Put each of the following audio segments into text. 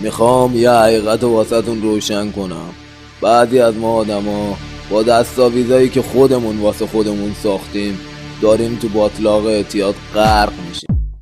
میخوام یه حقیقت رو واسهتون روشن کنم. بعضی از ما آدما با دستاویزایی که خودمون واسه خودمون ساختیم داریم تو باطلاق اعتیاد غرق میشیم.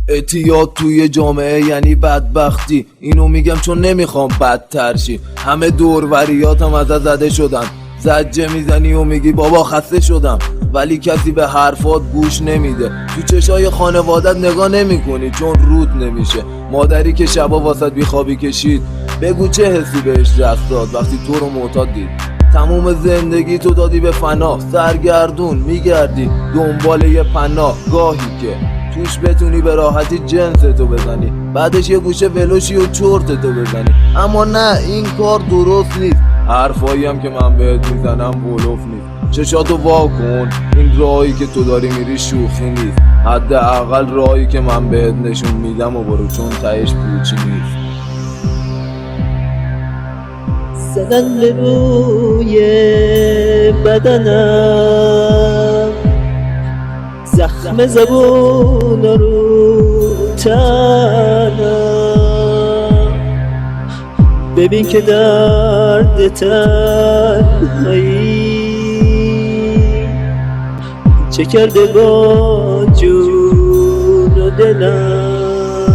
اعتیاد توی جامعه یعنی بدبختی. اینو میگم چون نمیخوام بدتر شی. همه دوروریاتم ازت زده شدن. زجه میزنی و میگی بابا خسته شدم، ولی کسی به حرفات گوش نمیده. تو چشای خانوادت نگاه نمیکنی چون رود نمیشه. مادری که شبا واسط بیخوابی کشید، بگو چه حسی بهش دست داد وقتی تو رو معتاد دید. تموم زندگی تو دادی به فنا، سرگردون میگردی دنبال یه پناه، گاهی که توش بتونی به راحتی جنستو بزنی، بعدش یه گوشه ولوشی و چرتتو بزنی. اما نه، این کار درست نیست. حرفایی هم که من بهت میزنم بلوف نیست. چشاتو وا کن، این راهی که تو داری میری شوخی نیست. حداقل راهی که من بهت نشون میدم و برو، چون تهش پوچی نیست. زدن به روی بدنم، زخم زبون رو تنم، ببین که درد تنهایی چه کرده با جون و دلم.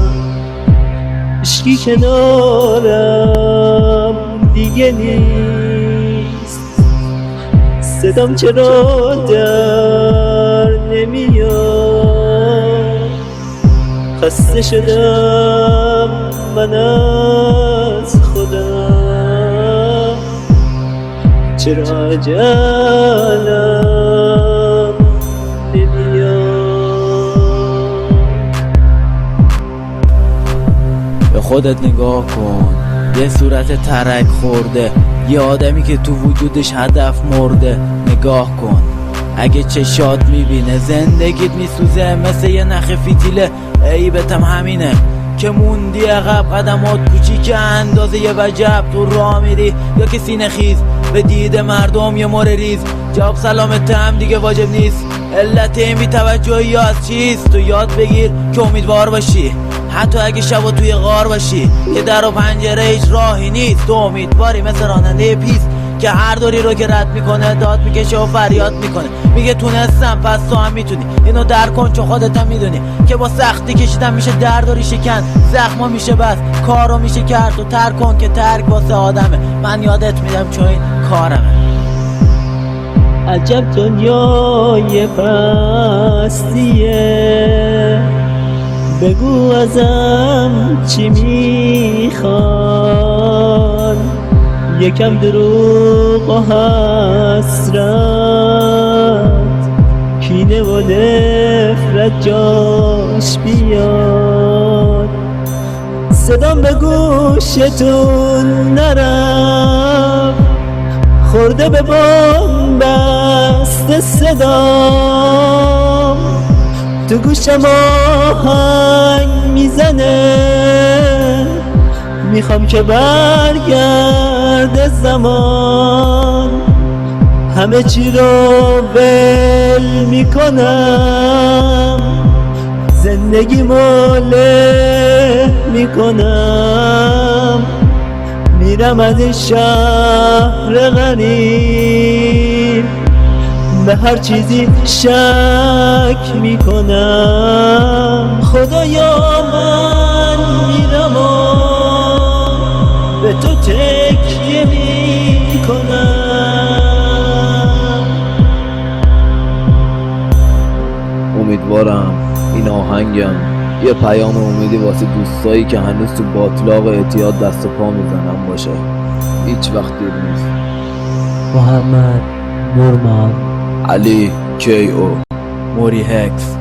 عشقی کنارم دیگه نیست، صدام چرا در نمیاد. خسته شدم من از خودم، چرا عجلم نمیاد. به خودت نگاه کن، یه صورت ترک خورده، یه آدمی که تو وجودش هدف مرده. نگاه کن، اگه چشات میبینه زندگیت میسوزه مثل یه نخ فیتیله. عیبتم همینه که موندی عقب، قدمات کوچیک اندازه یه وجب. تو راه میری یا که سینه خیز به دید مردم یه مره ریز. جواب سلامت هم دیگه واجب نیست. علت این بی توجهی از چیست؟ تو یاد بگیر که امیدوار باشی، حتی اگه شبا توی غار باشی که در و پنجره هیچ راهی نیست. تو امیدواری مثل راننده پیست که هر دوری رو که رد میکنه داد میکشه و فریاد میکنه، میگه تونستم پس تو هم میتونی. اینو درک کن چون خودت هم میدونی که با سختی کشیدن میشه درداری شکن، زخما میشه بس، کارو میشه کرد. و ترک کن که ترک واسه آدمه، من یادت میدم چون این کارمه. عجب دنیای پستیه، بگو ازم چی میخوان. یکم دروغ و حسرت، کینه و نفرت جاش بیاد. صدام به گوشتون نرفت، خورده به بام بست صدام. تو گوشم آهنگ میزنه، میخوام که برگرده زمان. همه چی رو ول میکنم، زندگیمو له میکنم. میرم از این شهر غریب، به هر چیزی شک میکنم. خدایا من میرم و به تو تکیه میکنم. امیدوارم این آهنگم یه پیام امیدی واسه دوستایی که هنوز تو باطلاق اعتیاد دست و پا میزنن باشه. هیچ وقت دیر نیست. محمد نورمان، علی کی او، موری هکس.